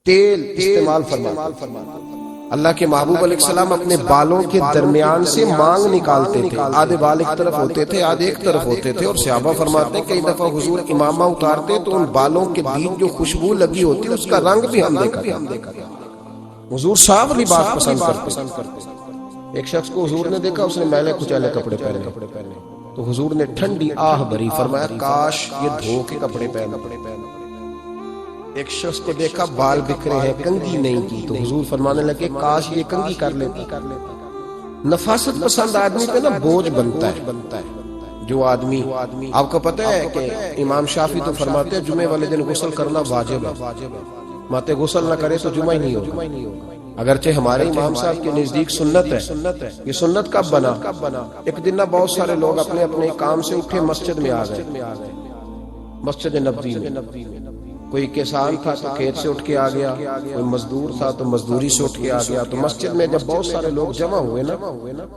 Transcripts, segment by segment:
تیل استعمال فرما۔ اللہ کے محبوب علیہ السلام اپنے بالوں کے درمیان سے مانگ نکالتے تھے، آدھے بال ایک طرف ہوتے تھے آدھے ایک طرف ہوتے تھے، اور صحابہ فرماتے ہیں کئی دفعہ حضور امامہ اتارتے تو ان بالوں کے بیچ جو خوشبو لگی ہوتی اس کا رنگ بھی ہم دیکھا تھا۔ حضور صاف لباس پسند کرتے۔ ایک شخص کو حضور نے دیکھا، اس نے میلے کچیلے کپڑے پہنے تو حضور نے ٹھنڈی آہ بھری، فرمایا کاش یہ دھو کے کپڑے پہنے۔ ایک شخص کو دیکھا بال بکھرے ہیں، کنگھی نہیں کی، تو حضور فرمانے لگے کاش یہ کنگھی کر لیتا۔ نفاست پسند آدمی پہ نا بوجھ بنتا ہے۔ جو آدمی، آپ کو پتہ ہے کہ امام شافعی تو فرماتے ہیں جمعے والے دن غسل کرنا واجب ہے، ماتے غسل نہ کرے تو جمعہ ہی نہیں ہوگا۔ اگرچہ ہمارے امام صاحب کے نزدیک سنت ہے۔ یہ سنت کب بنا؟ ایک دن نہ بہت سارے لوگ اپنے اپنے کام سے اٹھے مسجد میں آ گئے، مسجد نبوی میں۔ کوئی کسان تھا تو کھیت سے اٹھ کے آ گیا، کوئی مزدور تھا تو مزدوری سے اٹھ کے آ گیا۔ تو مسجد میں جب بہت سارے لوگ جمع ہوئے نا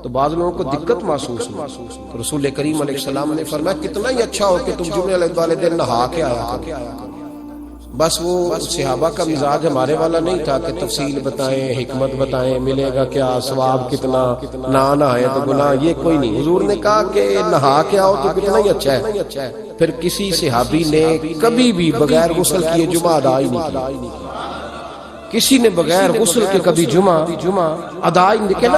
تو بعض لوگوں کو دقت محسوس ہوئی، تو رسول کریم علیہ السلام نے فرمایا کتنا ہی اچھا ہو کہ تم جمعے والے دن نہا کے آیا کرو۔ بس وہ صحابہ کا مزاج ہمارے والا نہیں تھا کہ تفصیل بتائیں، حکمت بتائیں، ملے گا کیا، ثواب کتنا، نہ نہائے تو گناہ، یہ کوئی نہیں۔ حضور نے کہا کہ نہا کے آؤ تو کتنا ہی اچھا ہے۔ پھر کسی صحابی نے کبھی بھی بغیر غسل کیے جمعہ ادا ہی نہیں کیا، کسی نے بغیر غسل کے کبھی جمعہ ادا ہی نہیں کیا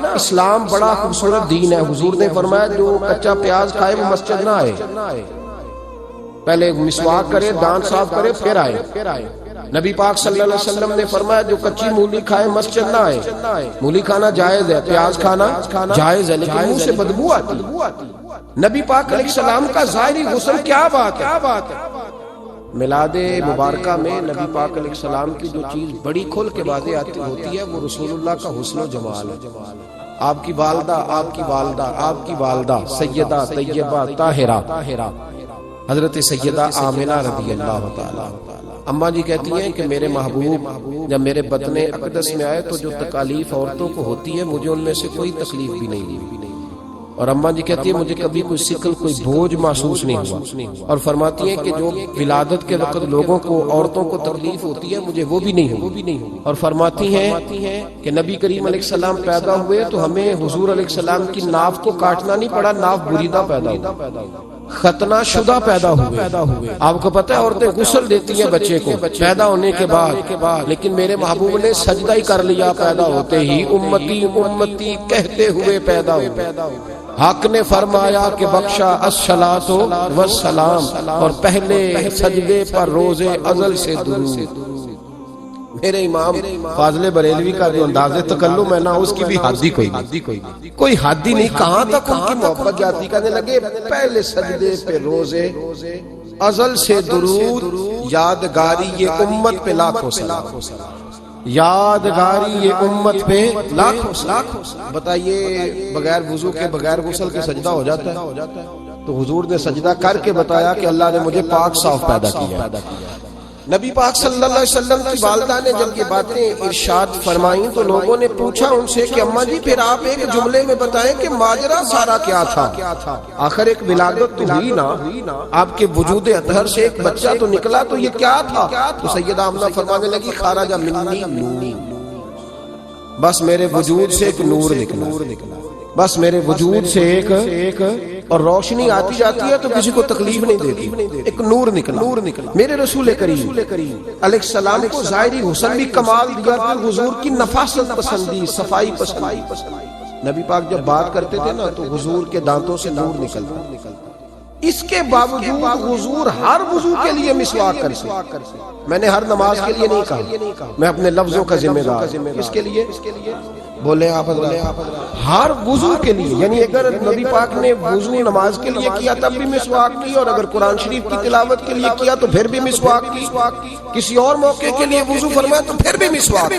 نا۔ اسلام بڑا خوبصورت دین ہے۔ حضور نے فرمایا جو کچا پیاز کھائے وہ مسجد نہ آئے، پہلے مسواک کرے، دانت صاف کرے پھر آئے۔ نبی پاک صلی اللہ علیہ وسلم نے فرمایا جو کچی مولی کھائے مسجد نہ آئے۔ مولی کھانا جائز ہے، پیاز کھانا جائز ہے، لیکن منہ سے بدبو آتی۔ نبی پاک علیہ السلام کا ظاہری غسل کیا بات ہے۔ میلاد مبارکہ میں نبی پاک علیہ السلام کی جو چیز بڑی کھل کے واضح آتی ہوتی ہے وہ رسول اللہ کا حسن و جمال ہے۔ آپ کی والدہ سیدہ طیبہ طاہرہ حضرت سیدہ آمنہ رضی اللہ تعالی، اماں جی کہتی ہیں کہ میرے محبوب جب میرے بطن اقدس میں آئے تو جو تکالیف عورتوں کو ہوتی ہے مجھے ان میں سے کوئی تکلیف بھی نہیں ہوئی، اور اماں جی کہتی ہیں مجھے کبھی کوئی ثقل کوئی بوجھ محسوس نہیں ہوا، اور فرماتی ہیں کہ جو ولادت کے وقت لوگوں کو عورتوں کو تکلیف ہوتی ہے مجھے وہ بھی نہیں ہوئی، اور فرماتی ہیں کہ نبی کریم علیہ السلام پیدا ہوئے تو ہمیں حضور علیہ السلام کی ناف کو کاٹنا نہیں پڑا، ناف بریدہ پیدا ہوئی، ختنہ شدہ پیدا ہوئے۔ آپ کو پتہ ہے عورتیں غسل دیتی ہیں بچے کو پیدا ہونے کے بعد، لیکن میرے محبوب نے سجدہ ہی کر لیا پیدا ہوتے ہی، امتی امتی کہتے ہوئے پیدا ہوئے۔ حق نے فرمایا کہ بخشا الصلاۃ والسلام، اور پہلے سجدے پر روز ازل سے درود۔ میرے امام فاضل بریلوی کا جو انداز تکلم ہے نا اس کی بھی حد ہی کوئی حد ہی نہیں، کہاں تک ان کی محبت جاتی، کہنے لگے پہلے سجدے پہ روزے ازل سے درود، یادگاری یہ امت پہ لاکھوں سلام، یادگاری یہ امت پہ لاکھوں سلام۔ بتائیے بغیر وضو کے بغیر غسل کے سجدہ ہو جاتا ہے؟ تو حضور نے سجدہ کر کے بتایا کہ اللہ نے مجھے پاک صاف پیدا کیا۔ نبی پاک صلی اللہ علیہ وسلم کی والدہ نے جب یہ باتیں ارشاد فرمائیں تو لوگوں نے پوچھا ان سے کہ اماں جی پھر آپ ایک جملے میں بتائیں کہ ماجرا سارا کیا تھا، آخر ایک ولادت تو ہوئی نا، آپ کے وجود اطہر سے ایک بچہ تو نکلا، تو یہ کیا تھا؟ تو سیدہ آمنہ فرمانے لگی خرج منی نور، بس میرے وجود سے ایک نور نکلا، بس میرے وجود سے ایک اور روشنی آتی جاتی ہے تو کسی کو تکلیف نہیں دیتی، ایک نور نکلا۔ میرے رسول کریم علیہ السلام کو ظاہری حسن بھی کمال دیا تھا، حضور کی نفاست پسندی، صفائی پسندی۔ نبی پاک جب بات کرتے تھے نا تو حضور کے دانتوں سے نور نکلتا، اس کے باوجود حضور ہر وضو کے لیے مسواک کرتے۔ میں نے ہر نماز کے لیے نہیں کہا، میں اپنے لفظوں کا ذمہ دار۔ اس کے لیے بولے آپ ہر وضو کے لیے، یعنی اگر نبی پاک نے وضو نماز کے لیے کیا تب بھی مسواک کی، اور اگر قرآن شریف کی تلاوت کے لیے کیا تو پھر بھی مسواک کی، کسی اور موقع کے لیے وضو فرمایا تو پھر بھی مسواک۔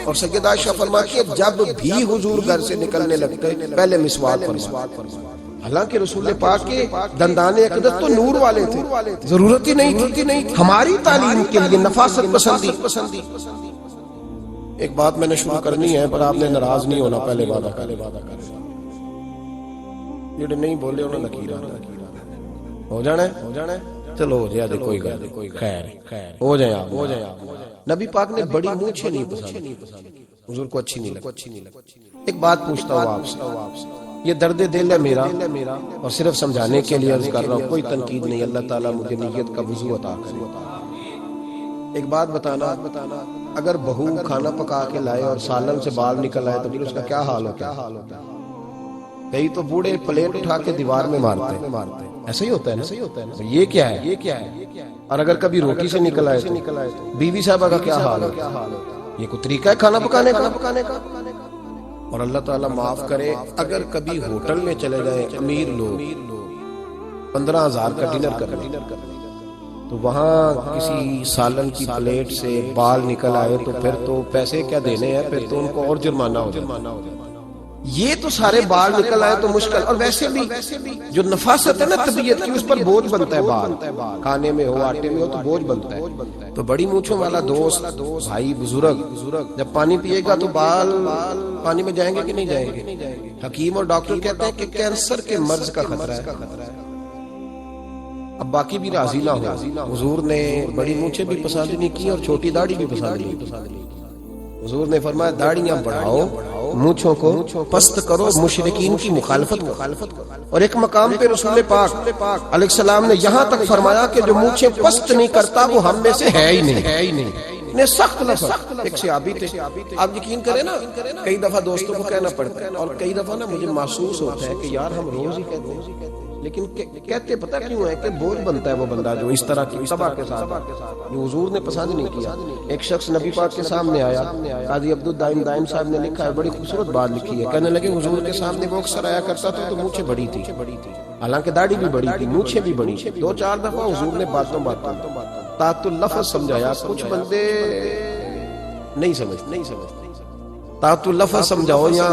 اور سیدہ عائشہ فرماتی ہے جب بھی حضور گھر سے نکلنے لگتے پہلے مسواک فرمایا۔ حالانکہ رسول پاک کے دندان اقدس تو نور والے تھے، ضرورت ہی نہیں تھی ہماری تعلیم کے لیے نفاست پسندی۔ ایک بات میں نے شروع کرنی ہے پر آپ نے ناراض نہیں ہونا، پہلے وعدہ کر جڑے نہیں بولے انہوں نے ہو جانا ہے۔ چلو ہو جائے کوئی گل خیر ہو جائے آپ ہو جائے آپ نبی پاک نے بڑی مونچھیں نہیں پسند حضور کو اچھی نہیں لگتی ایک بات پوچھتا ہوں آپ سے یہ درد دل ہے میرا اور صرف سمجھانے کے لیے عرض کر رہا ہوں کوئی تنقید نہیں اللہ تعالیٰ مجھے نیت کا وضو عطا کرے ایک بات بتانا اگر بہو کھانا پکا کے لائے اور سالن سے بال نکل آئے تو پھر اس کا کیا حال ہوتا ہے کئی تو بوڑھے پلیٹ اٹھا کے دیوار میں مارتے ہیں ایسا ہی ہوتا ہے نا یہ کیا ہے اور اگر کبھی روٹی سے نکل آئے تو بیوی صاحبہ کا کیا حال ہوتا ہے یہ کوئی طریقہ ہے کھانا پکانے کا اور اللہ تعالیٰ معاف کرے اگر کبھی ہوٹل میں چلے جائیں امیر لوگ 15,000 کا ڈنر کرنے تو وہاں کسی سالن کی پلیٹ سے بال نکل آئے تو پھر تو پیسے کیا دینے ہیں پھر تو ان کو اور جرمانہ ہو جائے یہ تو سارے بال نکل آئے تو مشکل اور ویسے بھی جو نفاست ہے نا طبیعت کی اس پر بوجھ بنتا ہے بال کھانے میں ہو آٹے میں ہو تو بوجھ بنتا ہے تو بڑی مونچھوں والا دوست بھائی بزرگ جب پانی پیے گا تو بال پانی میں جائیں گے کہ نہیں جائیں گے حکیم اور ڈاکٹر کہتے ہیں کہ کینسر کے مرض کا خطرہ ہے اب باقی بھی راضی نہ ہو حضور نے بڑی مونچھیں بھی پسند نہیں کی اور چھوٹی داڑھی بھی پسند نہیں کی حضور نے فرمایا داڑیاں بڑھاؤ مونچھوں کو پست کرو مشرکین کی مخالفت کرو اور ایک مقام پہ رسول پاک علیہ السلام نے یہاں تک فرمایا کہ جو مونچھیں پست نہیں کرتا وہ ہم میں سے ہے ہی نہیں نے سخت لفظ ایک صحابی تھے آپ یقین کریں نا کئی دفعہ دوستوں کو کہنا پڑتا ہے اور کئی دفعہ نا مجھے محسوس ہوتا ہے کہ یار ہم روز ہی کہتے ہیں لیکن کہتے پتہ کیوں ہے کہ بوجھ بنتا ہے وہ بندہ جو اس طرح کی تباہ کے ساتھ جو حضور نے پسند نہیں کیا ایک شخص نبی پاک کے سامنے آیا قاضی عبدالدائم دائم صاحب نے لکھا ہے بڑی خوبصورت بات لکھی ہے کہنے لگے حضور کے سامنے وہ اکثر آیا کرتا تھا تو مونچھیں بڑی تھی حالانکہ داڑھی بھی بڑی تھی مونچھیں بھی بڑی تھی 2-4 دفعہ حضور نے باتوں تات اللفظ سمجھایا کچھ بندے نہیں سمجھتے تات اللفظ سمجھاؤ یا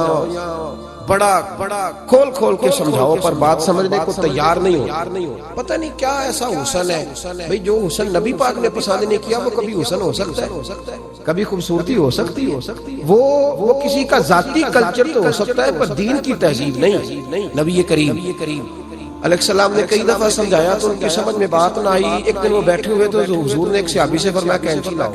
بڑا کھول کے سمجھاؤ پر بات سمجھنے کو تیار نہیں ہو پتہ نہیں کیا ایسا حسن ہے بھئی جو حسن نبی پاک نے پسند نہیں کیا وہ کبھی حسن ہو سکتا ہے کبھی خوبصورتی ہو سکتی ہے وہ کسی کا ذاتی کلچر تو ہو سکتا ہے پر دین کی تہذیب نہیں نبی کریم علیہ السلام نے کئی دفعہ سمجھایا تو ان کی سمجھ میں بات نہ آئی ایک دن وہ بیٹھے ہوئے تو حضور نے ایک صحابی سے فرمایا کینچی لاؤ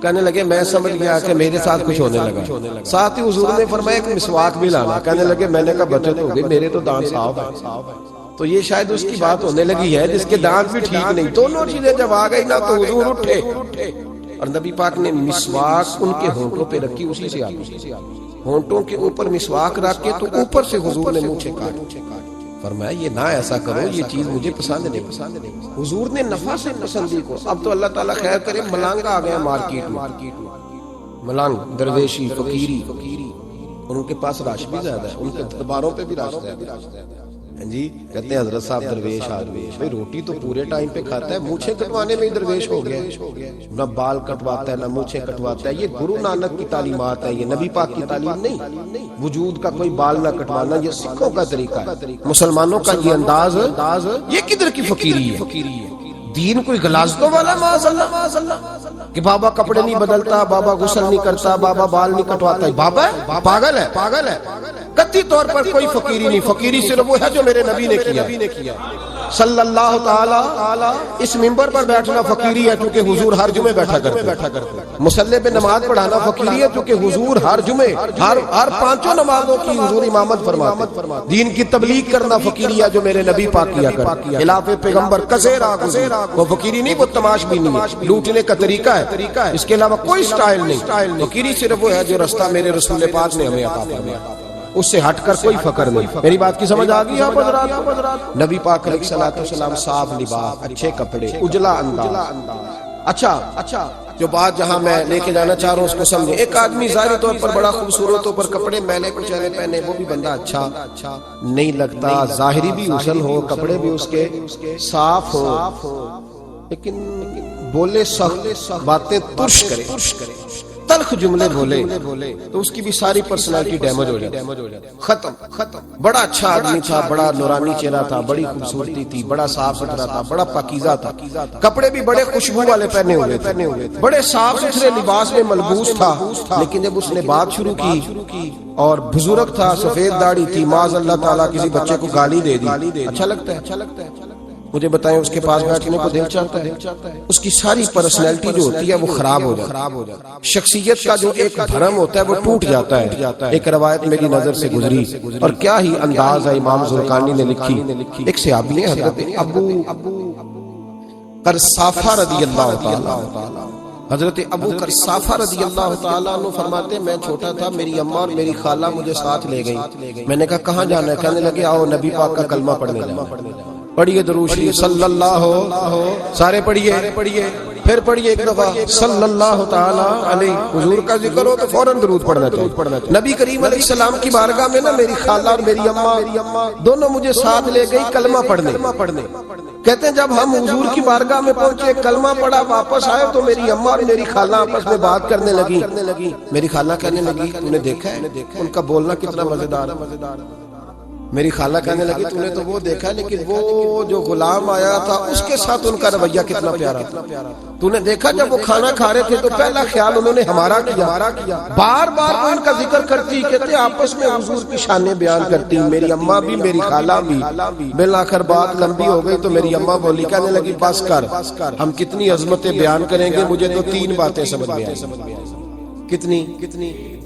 کہنے لگے میں سمجھ گیا کہ میرے ساتھ کچھ ہونے لگا ساتھ ہی حضور نے فرمایا ایک مسواک بھی لانا کہنے لگے میں نے کہا بچت ہو گئی میرے تو دانت صاف ہے تو یہ شاید اس کی بات ہونے لگی ہے جس کے دانت بھی ٹھیک نہیں دونوں چیزیں جب آ گئی نا تو حضور اٹھے اور نبی پاک نے مسواک ان کے ہونٹوں پہ رکھی اسی سے آگے ہونٹوں کے اوپر مسواک رکھ کے تو اوپر سے حضور نے مونچھیں کاٹی فرمایا یہ نہ ایسا کرو یہ چیز مجھے پسند نہیں حضور نے نفع سے پسندی کو اب تو اللہ تعالیٰ خیر کرے ملانگ آ گیا مارکیٹ میں ملانگ درویشی فقیری اور ان کے پاس رش بھی زیادہ ہے ان کے درباروں پہ بھی رش زیادہ ہے جی کہتے ہیں حضرت صاحب درویش بھئی روٹی تو پورے ٹائم پہ کھاتا ہے مونچھیں کٹوانے میں ہی درویش ہو گیا نہ بال کٹواتا ہے نہ مونچھیں کٹواتا ہے یہ گرو نانک کی تعلیمات ہے یہ نبی پاک کی تعلیم نہیں وجود کا کوئی بال نہ کٹوانا یہ سکھوں کا طریقہ ہے مسلمانوں کا یہ انداز یہ کدھر کی فقیری ہے دین کوئی غلاظتوں والا معاذ اللہ کہ بابا کپڑے نہیں بدلتا بابا غسل نہیں کرتا بابا بال نہیں کٹواتا بابا ہے پاگل ہے قطعی طور پر کوئی فقیری نہیں فقیری صرف وہ ہے جو میرے نبی نے کیا صلی اللہ تعالی اس منبر پر بیٹھنا فقیری ہے کیونکہ حضور ہر جمعے بیٹھا کرتے مصلی پہ نماز پڑھانا فقیری ہے کیونکہ حضور ہر جمعے ہر پانچوں نمازوں کی حضور امامت فرماتے دین کی تبلیغ کرنا فقیری ہے جو میرے نبی پاک کیا کرتے خلاف پیغمبر کثیرا وہ فقیری نہیں وہ تماش بھی نہیں لوٹنے کا طریقہ ہے اس کے علاوہ کوئی سٹائل نہیں فقیری صرف وہ ہے جو رستہ میرے رسول پاک نے ہمیں عطا فرمایا اس سے ہٹ کر کوئی فقر نہیں میری بات کی سمجھ آ گئی آپ حضرات نبی پاک علیہ الصلوۃ والسلام صاف لباس اچھے کپڑے اجلا انداز اچھا جو بات جہاں میں لے کے جانا چاہ رہا ہوں اس کو سمجھیں ایک آدمی ظاہری طور پر بڑا خوبصورت ہو پر کپڑے میلے کچیلے پہنے وہ بھی بندہ اچھا نہیں لگتا ظاہری بھی حسن ہو کپڑے بھی اس کے صاف ہو لیکن بولے سخت باتیں ترش کرے تلخ جملے بولے تو اس کی بھی ساری پرسنالٹی ڈیمیج ہو جاتی ختم بڑا اچھا آدمی تھا بڑا نورانی چہرہ تھا بڑی خوبصورتی تھی بڑا صاف ستھرا تھا بڑا پاکیزہ تھا کپڑے بھی بڑے خوشبو والے پہنے ہوئے تھے بڑے صاف ستھرے لباس میں ملبوس تھا لیکن جب اس نے بات شروع کی اور بزرگ تھا سفید داڑھی تھی معاذ اللہ تعالیٰ کسی بچے کو گالی دے دی اچھا لگتا ہے مجھے بتائیں اس کے پاس بیٹھنے کو دل چاہتا ہے؟ اس کی ساری پرسنالٹی جو ہوتی ہے وہ خراب ہو جاتی ہے، شخصیت کا جو ایک بھرم ہوتا ہے وہ ٹوٹ جاتا ہے۔ ایک روایت میری نظر سے گزری اور کیا ہی انداز ہے امام زرقانی نے لکھی۔ ایک صحابی ہیں حضرت ابو قرصافہ رضی اللہ تعالی، حضرت ابو قرصافہ رضی اللہ تعالیٰ عنہ فرماتے ہیں میں چھوٹا تھا، میری اماں اور میری خالہ مجھے ساتھ لے گئی۔ میں نے کہا کہاں جانا ہے؟ کہنے لگے آؤ نبی پاک کا کلمہ پڑھنے جانا۔ پڑھیے درود شریف صلی اللہ سارے پڑھیے، پھر پڑھیے ایک دفعہ صلی اللہ تعالی علیہ۔ حضور کا ذکر ہو تو فوراً درود پڑھنا چاہیے۔ نبی کریم علیہ السلام کی بارگاہ میں نا میری خالہ اور میری اماں دونوں مجھے ساتھ لے گئی کلمہ پڑھنے۔ کہتے ہیں جب ہم حضور کی بارگاہ میں پہنچے، کلمہ پڑھا، واپس آئے تو میری اماں اور میری خالہ آپس میں بات کرنے لگی۔ میری خالہ کہنے لگی تو نے دیکھا ہے ان کا بولنا کتنا مزیدار ہے؟ میری خالہ کہنے لگی تو نے تو وہ دیکھا لیکن وہ جو غلام آیا تھا اس کے ساتھ ان کا رویہ کتنا پیارا تھا۔ تو نے دیکھا جب وہ کھانا کھا رہے تھے تو پہلا خیال انہوں نے ہمارا کیا، بار بار وہ ان کا ذکر کرتی، کہتے آپس میں حضور کی شانیں بیان کرتی، میری اماں بھی میری خالہ بھی۔ بالآخر بات لمبی ہو گئی تو میری اماں بولی، کہنے لگی بس کر، ہم کتنی عظمتیں بیان کریں گے، مجھے تو 3 باتیں سمجھ میں آئی۔ کتنی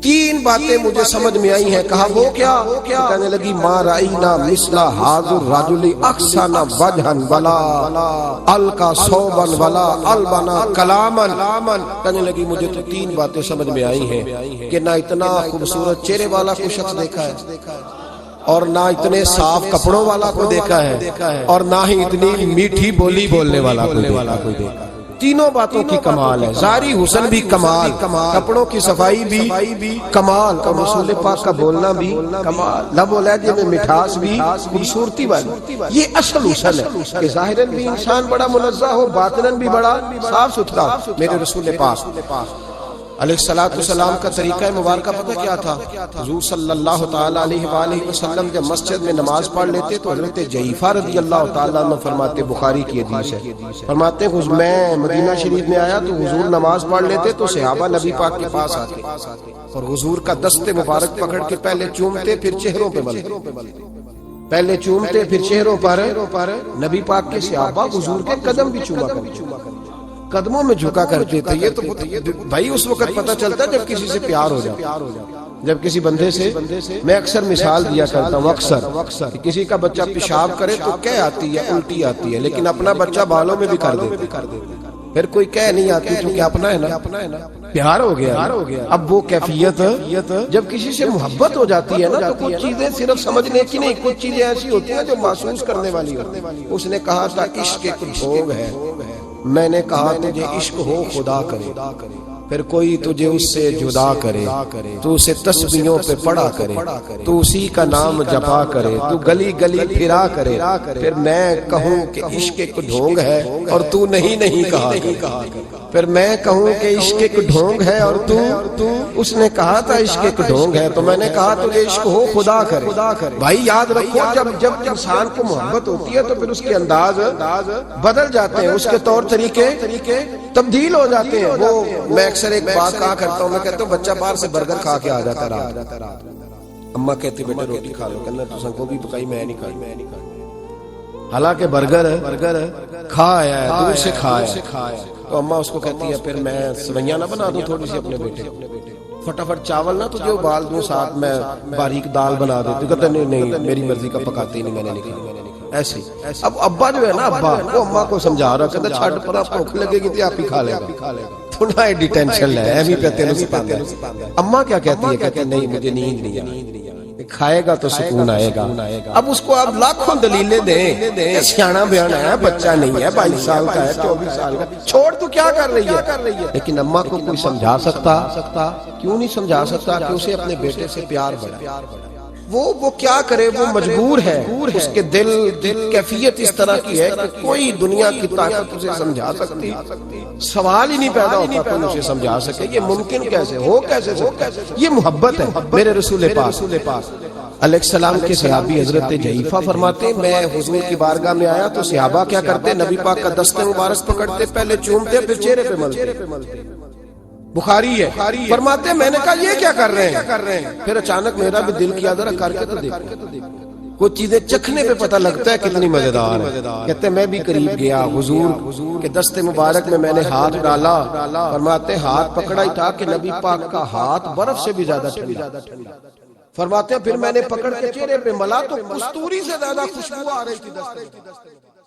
3 باتیں مجھے سمجھ میں آئی ہیں۔ کہا وہ کیا؟ کہنے لگی ما رأینا مثل هذا الرجل احسن وجها ولا القى صوبا ولا البنا کلاما۔ کہنے لگی مجھے تو 3 باتیں سمجھ میں آئی ہیں کہ نہ اتنا خوبصورت چہرے والا کوئی شخص دیکھا ہے اور نہ اتنے صاف کپڑوں والا کو دیکھا ہے اور نہ ہی اتنی میٹھی بولی بولنے والا کوئی دیکھا ہے۔ تینوں باتوں کی کمال ہے، ظاہری حسن بھی کمال، کپڑوں کی صفائی بھی کمال، اور رسول پاک کا بولنا بھی کمال، لب و لہجے میں مٹھاس بھی خوبصورتی والی۔ یہ اصل حسن ہے کہ ظاہراً بھی انسان بڑا منزہ ہو، باطناً بھی بڑا صاف ستھرا۔ میرے رسول پاک علیہ السلام کا طریقہ مبارکہ پتہ کیا تھا؟ حضور صلی اللہ تعالی علیہ وآلہ وسلم جب مسجد میں نماز پڑھ لیتے تو حضرت جعفر رضی اللہ تعالیٰ عنہ فرماتے، بخاری کی حدیث ہے، فرماتے ہیں میں مدینہ شریف میں آیا تو حضور نماز پڑھ لیتے تو صحابہ نبی پاک کے پاس آتے اور حضور کا دست مبارک پکڑ کے پہلے چومتے پھر چہروں پہ ملتے، پہلے چومتے پھر چہروں پر۔ نبی پاک کے صحابہ حضور کے قدم بھی چوما کرتے، قدموں میں جھکا کرتے تھے۔ یہ تو بھائی اس وقت پتہ چلتا جب کسی سے پیار ہو جائے، جب کسی بندے سے، میں اکثر مثال دیا کرتا ہوں، اکثر کسی کا بچہ پیشاب کرے تو کہہ آتی ہے، الٹی آتی ہے، لیکن اپنا بچہ بالوں میں بھی کر دیتا، پھر کوئی کہہ نہیں آتی کیونکہ اپنا ہے نا، پیار ہو گیا۔ اب وہ کیفیت جب کسی سے محبت ہو جاتی ہے نا تو کچھ چیزیں صرف سمجھنے کی نہیں، کچھ چیزیں ایسی ہوتی ہیں جو محسوس کرنے والی ہوتی ہیں۔ اس نے کہا تھا عشق ایک بھوگ ہے، میں نے کہا تجھے عشق ہو خدا کرے، پھر کوئی تجھے اس سے جدا کرے، تو اسے تسبیحوں پہ پڑھا کرے، تو اسی کا نام جپا کرے، تو گلی گلی پھرا کرے، پھر میں کہوں کہ عشق ایک ڈھونگ ہے اور تو نہیں کہا، پھر میں کہوں کہ عشق ایک ڈھونگ ہے اور تو اس نے کہا تھا عشق ایک ڈھونگ ہے، تو میں نے کہا تجھے عشق ہو خدا کرے۔ بھائی یاد رکھو جب انسان کو محبت ہوتی ہے تو پھر اس کے انداز بدل جاتے ہیں، اس کے طور طریقے تبدیل ہو جاتے ہیں۔ وہ میں اکثر ایک بات کہا کرتا ہوں، میں کہتا ہوں بچہ باہر سے برگر کھا کے آ جاتا رات، اماں کہتی بیٹے روٹی کھا لو، کہنا تو سنگو بھی پکائی میں نہیں کھائی، حالانکہ برگر کھا آیا ہے، دور سے کھا ہے، تو اماں اس کو کہتی ہے پھر میں سویاں نہ بنا دوں تھوڑی سی اپنے بیٹے، فٹافٹ چاول نہ تجھے ابال دوں، ساتھ میں باریک دال بنا دیتی، کہتا نہیں میری مرضی کا پکاتے ہی نہیں، میں نے نہیں کھایا۔ ایسے اب ابا جو ہے نا، ابا وہ اماں کو سمجھا رہا، کہتا چھڑ پر آپ بھوک لگے گی تو آپ ہی کھا لے گا، تھوڑا ایڈی ٹینشن ہے، ایمی پہ تینوں سپاندہ۔ اماں کیا کہتی ہے؟ کہتی نہیں مجھے نیند نہیں آئی، کھائے گا تو سکون آئے گا۔ اب اس کو آپ لاکھوں دلیلیں دیں، سیانا بیانا ہے، بچہ نہیں ہے، 22 سال کا ہے، 24 سال کا، چھوڑ تو کیا کر رہی ہے؟ لیکن اماں کو کوئی سمجھا سکتا؟ کیوں نہیں سمجھا سکتا کہ اسے اپنے بیٹے سے پیار بڑھا؟ وہ کیا کرے، وہ مجبور ہے، اس کے دل کیفیت اس طرح کی ہے کہ کوئی دنیا کی طاقت اسے سمجھا سکتی، سوال ہی نہیں پیدا ہوتا کوئی اسے سمجھا سکے، یہ ممکن کیسے ہو، کیسے سکتا ہے؟ یہ محبت ہے۔ میرے رسول پاک علیہ السلام کے صحابی حضرت جعفر فرماتے ہیں میں حضور کی بارگاہ میں آیا تو صحابہ کیا کرتے، نبی پاک کا دست مبارک پکڑتے، پہلے چومتے پھر چہرے پہ ملتے، بخاری ہے، فرماتے ہیں میں نے کہا یہ کیا کر رہے ہیں؟ پھر اچانک میرا بھی دل کیا ذرا کر کے تو دیکھو، کچھ چیزیں چکھنے پہ پتہ لگتا ہے کتنی مزیدار ہے. کہتے ہیں میں بھی قریب گیا حضور کے دست مبارک میں نے ہاتھ ڈالا. فرماتے ہاتھ پکڑا ہی تھا کہ نبی پاک کا ہاتھ برف سے بھی زیادہ ٹھنڈا. فرماتے ہیں پھر میں نے پکڑ کے چہرے پہ ملا تو کستوری سے زیادہ خوشبو آ رہی تھی دست مبارک.